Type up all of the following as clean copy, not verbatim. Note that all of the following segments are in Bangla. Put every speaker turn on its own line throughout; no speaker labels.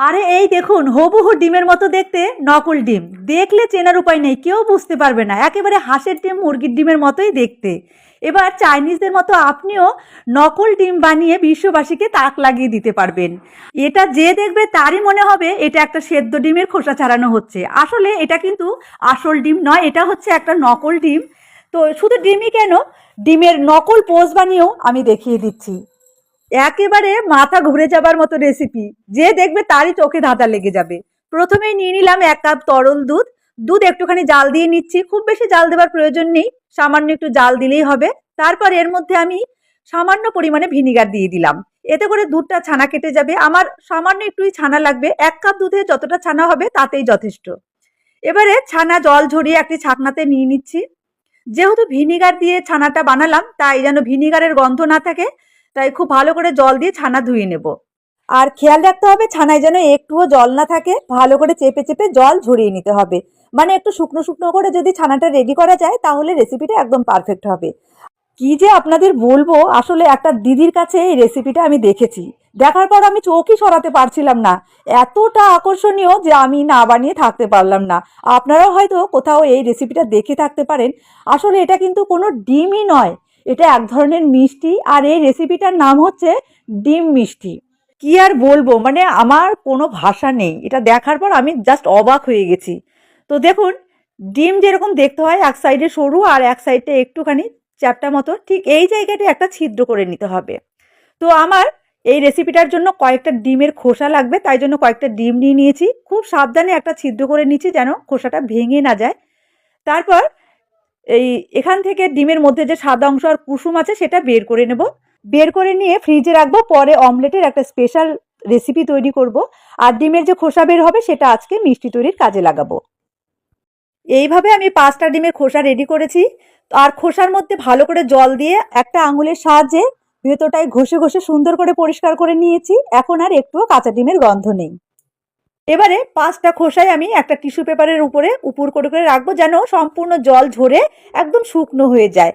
আরে এই দেখুন, হুবহু ডিমের মতো দেখতে নকল ডিম। দেখলে চেনার উপায় নেই, কেউ বুঝতে পারবে না। একেবারে হাঁসের ডিম, মুরগির ডিমের মতোই দেখতে। এবার চাইনিজদের মতো আপনিও নকল ডিম বানিয়ে বিশ্ববাসীকে তাক লাগিয়ে দিতে পারবেন। এটা যে দেখবে তারই মনে হবে এটা একটা সেদ্ধ ডিমের খোসা ছাড়ানো হচ্ছে। আসলে এটা কিন্তু আসল ডিম নয়, এটা হচ্ছে একটা নকল ডিম। তো শুধু ডিমই কেন, ডিমের নকল পোজ বানিয়েও আমি দেখিয়ে দিচ্ছি। একেবারে মাথা ঘুরে যাবার মতো রেসিপি, যে দেখবে তারই চোখে ধাঁধা লেগে যাবে। প্রথমেই নিয়ে নিলাম 1 কাপ তরল দুধ। দুধ একটুখানি জাল দিয়ে নিচ্ছি, খুব বেশি জাল দেবার প্রয়োজন নেই, সামান্য একটু জাল দিলেই হবে। তারপর এর মধ্যে আমি সামান্য পরিমাণে ভিনিগার দিয়ে দিলাম। এতে করে দুধটা ছানা কেটে যাবে। আমার সামান্য একটুই ছানা লাগবে, 1 কাপ দুধে যতটা ছানা হবে তাতেই যথেষ্ট। এবারে ছানা জল ঝরিয়ে একটি ছাকনাতে নিয়ে নিচ্ছি। যেহেতু ভিনিগার দিয়ে ছানাটা বানালাম, তাই যেন ভিনিগারের গন্ধ না থাকে, তাই খুব ভালো করে জল দিয়ে ছানা ধুয়ে নেব। আর খেয়াল রাখতে হবে ছানায় যেন একটুও জল না থাকে, ভালো করে চেপে চেপে জল ঝরিয়ে নিতে হবে। মানে একটু শুকনো শুকনো করে যদি ছানাটা রেডি করা যায় তাহলে রেসিপিটা একদম পারফেক্ট হবে। কি যে আপনাদের বলবো, আসলে একটা দিদির কাছে এই রেসিপিটা আমি দেখেছি, দেখার পর আমি চোখই সরাতে পারছিলাম না। এতটা আকর্ষণীয় যে আমি না বানিয়ে থাকতে পারলাম না। আপনারাও হয়তো কোথাও এই রেসিপিটা দেখে থাকতে পারেন। আসলে এটা কিন্তু কোনো ডিমই নয়, এটা এক ধরনের মিষ্টি, আর এই রেসিপিটার নাম হচ্ছে ডিম মিষ্টি। কি আর বলবো, মানে আমার কোনো ভাষা নেই, এটা দেখার পর আমি জাস্ট অবাক হয়ে গেছি। তো দেখুন, ডিম যেরকম দেখতে হয়, এক সাইডে সরু আর এক সাইডে একটুখানি চ্যাপ্টা মতো, ঠিক এই জায়গাটা একটা ছিদ্র করে নিতে হবে। তো আমার এই রেসিপিটার জন্য কয়েকটা ডিমের খোসা লাগবে, তাই জন্য কয়েকটা ডিম নিয়ে নিয়েছি। খুব সাবধানে একটা ছিদ্র করে নিচ্ছি যেন খোসাটা ভেঙে না যায়। তারপর এখান থেকে ডিমের মধ্যে যে সাদা অংশ আর কুসুম আছে সেটা বের করে নেব। বের করে নিয়ে ফ্রিজে রাখবো, পরে অমলেটের একটা স্পেশাল রেসিপি তৈরি করব। আর ডিমের যে খোসা বের হবে সেটা আজকে মিষ্টি তৈরির কাজে লাগাবো। এইভাবে আমি 5টা ডিমের খোসা রেডি করেছি। আর খোসার মধ্যে ভালো করে জল দিয়ে একটা আঙুলের সাহায্যে ভেতরটায় ঘষে ঘষে সুন্দর করে পরিষ্কার করে নিয়েছি। এখন আর একটুও কাঁচা ডিমের গন্ধ নেই। এবারে 5টা খোসায় আমি একটা টিস্যু পেপারের উপরে উপুর করে করে রাখবো, যেন সম্পূর্ণ জল ঝরে একদম শুকনো হয়ে যায়।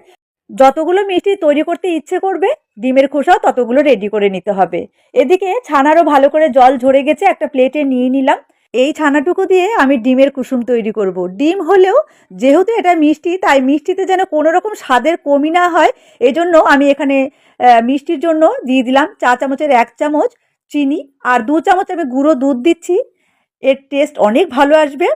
যতগুলো মিষ্টি তৈরি করতে ইচ্ছে করবে, ডিমের খোসাও ততগুলো রেডি করে নিতে হবে। এদিকে ছানারও ভালো করে জল ঝরে গেছে, একটা প্লেটে নিয়ে নিলাম। এই ছানাটুকু দিয়ে আমি ডিমের কুসুম তৈরি করব। ডিম হলেও যেহেতু এটা মিষ্টি, তাই মিষ্টিতে যেন কোনো রকম স্বাদের কমি না হয়, এজন্য আমি এখানে মিষ্টির জন্য দিয়ে দিলাম চা চামচের 1 চামচ চিনি, আর 2 চামচ আমি গুঁড়ো দুধ দিচ্ছি। এর টেস্ট অনেক ভালো আসবে।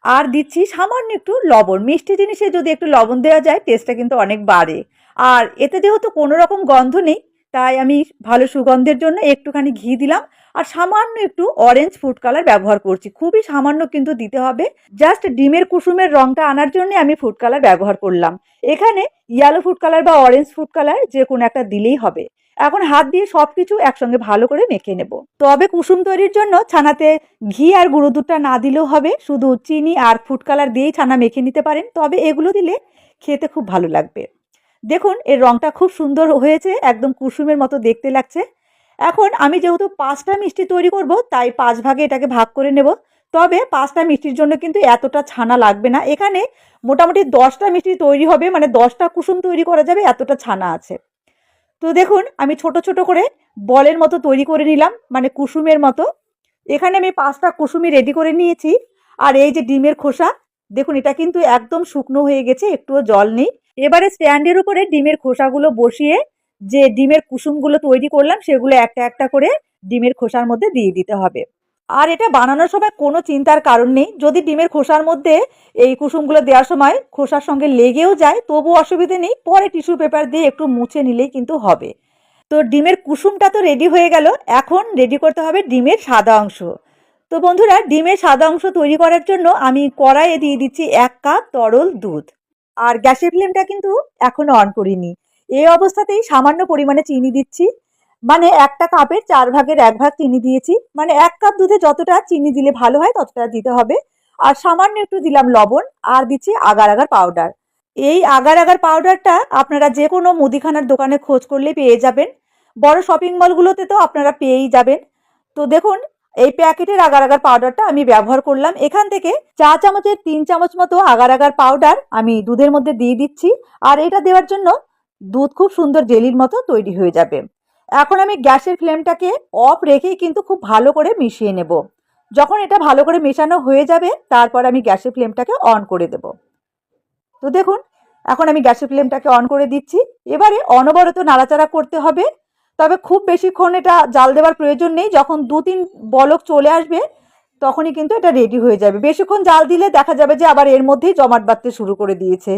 আর দিচ্ছি সামান্য একটু লবণ। মিষ্টি জিনিসে যদি একটু লবণ দেওয়া যায় টেস্টটা কিন্তু অনেক বাড়ে। আর এতে যেহেতু কোনো রকম গন্ধ নেই, তাই আমি ভালো সুগন্ধের জন্য একটুখানি ঘি দিলাম। আর সামান্য একটু অরেঞ্জ ফুড কালার ব্যবহার করছি, খুবই সামান্য কিন্তু দিতে হবে। জাস্ট ডিমের কুসুমের রংটা আনার জন্য আমি ফুড কালার ব্যবহার করলাম। এখানে ইয়েলো ফুড কালার বা অরেঞ্জ ফুড কালার যে কোনো একটা দিলেই হবে। এখন হাত দিয়ে সবকিছু একসঙ্গে ভালো করে মেখে নেব। তবে কুসুম তৈরির জন্য ছানাতে ঘি আর গুঁড়ো দুধটা না দিলেও হবে, শুধু চিনি আর ফুড কালার দিয়েই ছানা মেখে নিতে পারেন। তবে এগুলো দিলে খেতে খুব ভালো লাগবে। দেখুন এর রংটা খুব সুন্দর হয়েছে, একদম কুসুমের মতো দেখতে লাগছে। এখন আমি যেহেতু 5টা মিষ্টি তৈরি করব, তাই 5 ভাগে এটাকে ভাগ করে নেব। তবে 5টা মিষ্টির জন্য কিন্তু এতটা ছানা লাগবে না। এখানে মোটামুটি 10টা মিষ্টি তৈরি হবে, মানে 10টা কুসুম তৈরি করা যাবে, এতটা ছানা আছে। তো দেখুন আমি ছোট ছোট করে বলের মতো তৈরি করে নিলাম, মানে কুসুমের মতো। এখানে আমি 5টা কুসুমি রেডি করে নিয়েছি। আর এই যে ডিমের খোসা, দেখুন এটা কিন্তু একদম শুকনো হয়ে গেছে, একটুও জল নেই। এবারে স্ট্যান্ডের উপরে ডিমের খোসাগুলো বসিয়ে যে ডিমের কুসুমগুলো তৈরি করলাম সেগুলো একটা একটা করে ডিমের খোসার মধ্যে দিয়ে দিতে হবে। আর এটা বানানোর সময় কোনো চিন্তার কারণ নেই, যদি ডিমের খোসার মধ্যে এই কুসুমগুলো দেওয়ার সময় খোসার সঙ্গে লেগেও যায় তবু অসুবিধে নেই, পরে টিস্যু পেপার দিয়ে একটু মুছে নিলেই কিন্তু হবে। তো ডিমের কুসুমটা তো রেডি হয়ে গেল, এখন রেডি করতে হবে ডিমের সাদা অংশ। তো বন্ধুরা, ডিমের সাদা অংশ তৈরি করার জন্য আমি কড়াইয়ে দিয়ে দিচ্ছি 1 কাপ তরল দুধ। আর গ্যাসের ফ্লেমটা কিন্তু এখনো অন করিনি। এই অবস্থাতেই সামান্য পরিমাণে চিনি দিচ্ছি, মানে একটা কাপের 4 ভাগের 1 ভাগ চিনি দিয়েছি। মানে 1 কাপ দুধে যতটা চিনি দিলে ভালো হয় ততটা দিতে হবে। আর সামান্য একটু দিলাম লবণ, আর দিচ্ছি আগার আগার পাউডার। এই আগার আগার পাউডারটা আপনারা যে কোনো মুদিখানার দোকানে খোঁজ করলে পেয়ে যাবেন, বড় শপিং মলগুলোতে তো আপনারা পেয়েই যাবেন। তো দেখুন এই প্যাকেটের আগার আগার পাউডারটা আমি ব্যবহার করলাম। এখান থেকে 4 চামচের 3 চামচ মতো আগার আগার পাউডার আমি দুধের মধ্যে দিয়ে দিচ্ছি। আর এটা দেওয়ার জন্য দুধ খুব সুন্দর জেলির মতো তৈরি হয়ে যাবে। এখন আমি গ্যাসের ফ্লেমটাকে অফ রেখেই কিন্তু খুব ভালো করে মিশিয়ে নেব। যখন এটা ভালো করে মেশানো হয়ে যাবে তারপর আমি গ্যাসের ফ্লেমটাকে অন করে দেব। তো দেখুন এখন আমি গ্যাসের ফ্লেমটাকে অন করে দিচ্ছি। এবারে অনবরত নাড়াচাড়া করতে হবে, তবে খুব বেশিক্ষণ এটা জাল দেওয়ার প্রয়োজন নেই। যখন 2-3 বলক চলে আসবে তখনই কিন্তু এটা রেডি হয়ে যাবে। বেশিক্ষণ জাল দিলে দেখা যাবে যে আবার এর মধ্যেই জমাট বাঁধতে শুরু করে দিয়েছে।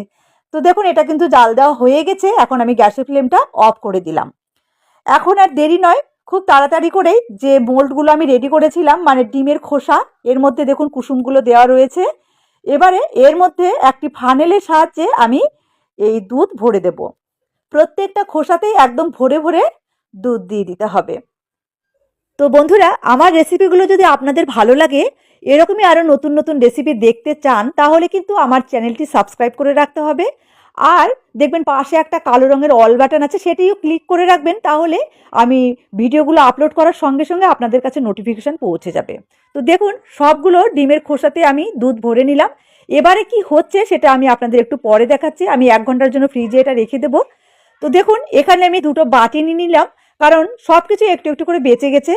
তো দেখুন এটা কিন্তু জাল দেওয়া হয়ে গেছে। এখন আমি গ্যাসের ফ্লেমটা অফ করে দিলাম। এখন আর দেরি নয়, খুব তাড়াতাড়ি করেই যে মোল্ডগুলো আমি রেডি করেছিলাম মানে ডিমের খোসা, এর মধ্যে দেখুন কুসুমগুলো দেওয়া রয়েছে। এবারে এর মধ্যে একটি ফানেলের সাহায্যে আমি এই দুধ ভরে দেব। প্রত্যেকটা খোসাতেই একদম ভরে ভরে দুধ দিয়ে দিতে হবে। তো বন্ধুরা, আমার রেসিপিগুলো যদি আপনাদের ভালো লাগে, এরকমই আরও নতুন নতুন রেসিপি দেখতে চান, তাহলে কিন্তু আমার চ্যানেলটি সাবস্ক্রাইব করে রাখতে হবে। আর দেখবেন পাশে একটা কালো রঙের অল বাটন আছে, সেটিও ক্লিক করে রাখবেন, তাহলে আমি ভিডিওগুলো আপলোড করার সঙ্গে সঙ্গে আপনাদের কাছে নোটিফিকেশান পৌঁছে যাবে। তো দেখুন সবগুলো ডিমের খোসাতে আমি দুধ ভরে নিলাম। এবারে কি হচ্ছে সেটা আমি আপনাদের একটু পরে দেখাচ্ছি। আমি 1 ঘন্টার জন্য ফ্রিজে এটা রেখে দেবো। তো দেখুন এখানে আমি 2টো বাটি নিয়ে নিলাম, কারণ সব কিছু একটু একটু করে বেঁচে গেছে।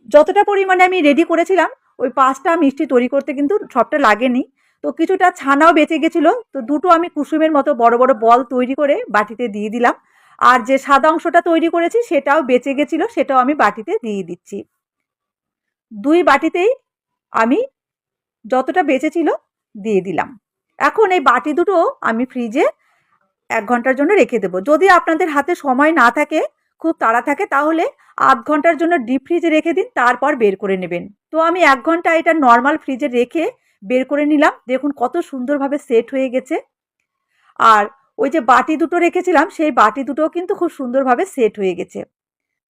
যতটা পরিমাণে আমি রেডি করেছিলাম ওই 5টা মিষ্টি তৈরি করতে কিন্তু সবটা লাগেনি। তো কিছুটা ছানাও বেঁচে গেছিলো। তো 2টো আমি কুসুমের মতো বড় বড় বল তৈরি করে বাটিতে দিয়ে দিলাম। আর যে সাদা অংশটা তৈরি করেছি সেটাও বেঁচে গেছিলো, সেটাও আমি বাটিতে দিয়ে দিচ্ছি। 2 বাটিতেই আমি যতটা বেঁচেছিল দিয়ে দিলাম। এখন এই বাটি দুটো আমি ফ্রিজে 1 ঘন্টার জন্য রেখে দেবো। যদি আপনাদের হাতে সময় না থাকে, খুব তাড়া থাকে, তাহলে আধ ঘন্টার জন্য ডিপ ফ্রিজে রেখে দিন, তারপর বের করে নেবেন। তো আমি 1 ঘন্টা এটা নর্মাল ফ্রিজে রেখে বের করে নিলাম। দেখুন কত সুন্দরভাবে সেট হয়ে গেছে। আর ওই যে বাটি দুটো রেখেছিলাম সেই বাটি দুটোও কিন্তু খুব সুন্দরভাবে সেট হয়ে গেছে।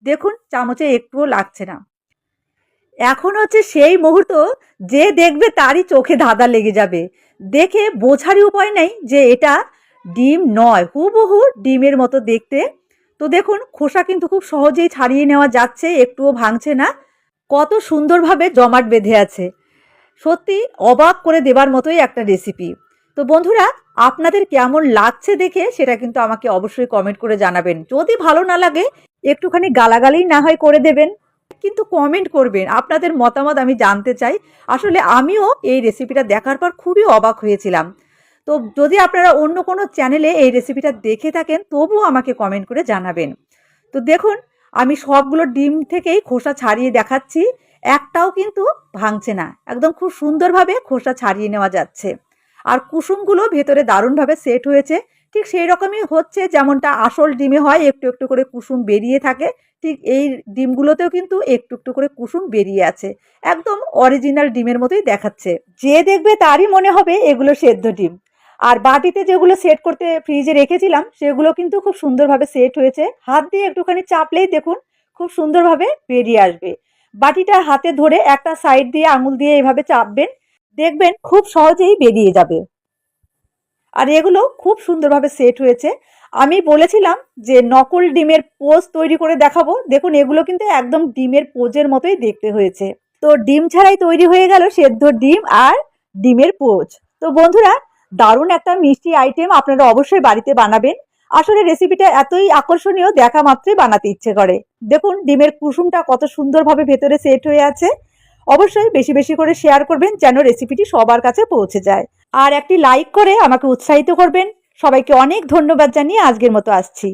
দেখুন চামচে একটুও লাগছে না। এখন হচ্ছে সেই মুহূর্ত, যে দেখবে তারই চোখে ধাঁধা লেগে যাবে। দেখে বোঝারই উপায় নেই যে এটা ডিম নয়, হুবহু ডিমের মতো দেখতে। তো দেখুন খোসা কিন্তু খুব সহজেই ছাড়িয়ে নেওয়া যাচ্ছে, একটুও ভাঙছে না। কত সুন্দরভাবে জমাট বেঁধে আছে। সত্যি অবাক করে দেবার মতোই একটা রেসিপি। তো বন্ধুরা, আপনাদের কেমন লাগছে দেখে সেটা কিন্তু আমাকে অবশ্যই কমেন্ট করে জানাবেন। যদি ভালো না লাগে একটুখানি গালাগালি না হয় করে দেবেন, কিন্তু কমেন্ট করবেন। আপনাদের মতামত আমি জানতে চাই। আসলে আমিও এই রেসিপিটা দেখার পর খুবই অবাক হয়েছিলাম। তো যদি আপনারা অন্য কোনো চ্যানেলে এই রেসিপিটা দেখে থাকেন, তবুও আমাকে কমেন্ট করে জানাবেন। তো দেখুন আমি সবগুলো ডিম থেকেই খোসা ছাড়িয়ে দেখাচ্ছি, একটাও কিন্তু ভাঙছে না। একদম খুব সুন্দরভাবে খোসা ছাড়িয়ে নেওয়া যাচ্ছে। আর কুসুমগুলো ভেতরে দারুণভাবে সেট হয়েছে। ঠিক সেই রকমই হচ্ছে যেমনটা আসল ডিমে হয়, একটু একটু করে কুসুম বেরিয়ে থাকে। ঠিক এই ডিমগুলোতেও কিন্তু একটু একটু করে কুসুম বেরিয়ে আছে। একদম অরিজিনাল ডিমের মতোই দেখাচ্ছে। যে দেখবে তারই মনে হবে এগুলো সেদ্ধ ডিম। আর বাটিতে যেগুলো সেট করতে ফ্রিজে রেখেছিলাম সেগুলো কিন্তু খুব সুন্দরভাবে সেট হয়েছে। হাত দিয়ে একটুখানি চাপলেই দেখুন খুব সুন্দরভাবে বেরিয়ে আসবে। বাটিটা হাতে ধরে একটা সাইড দিয়ে আঙুল দিয়ে এভাবে চাপবেন, দেখবেন খুব সহজেই বেরিয়ে যাবে। আর এগুলো খুব সুন্দরভাবে সেট হয়েছে। আমি বলেছিলাম যে নকল ডিমের পোজ তৈরি করে দেখাবো। দেখুন এগুলো কিন্তু একদম ডিমের পোজের মতোই দেখতে হয়েছে। তো ডিম ছাড়াই তৈরি হয়ে গেল সেদ্ধ ডিম আর ডিমের পোজ। তো বন্ধুরা, দারুণ একটা মিষ্টি আইটেম, আপনারা অবশ্যই বাড়িতে বানাবেন। আসলে রেসিপিটা এতই আকর্ষণীয়, দেখা মাত্রই বানাতে ইচ্ছে করে। দেখুন ডিমের কুসুমটা কত সুন্দরভাবে ভেতরে সেট হয়ে আছে। অবশ্যই বেশি বেশি করে শেয়ার করবেন যেন রেসিপিটি সবার কাছে পৌঁছে যায়। আর একটি লাইক করে আমাকে উৎসাহিত করবেন। সবাইকে অনেক ধন্যবাদ জানিয়ে আজকের মতো আসছি।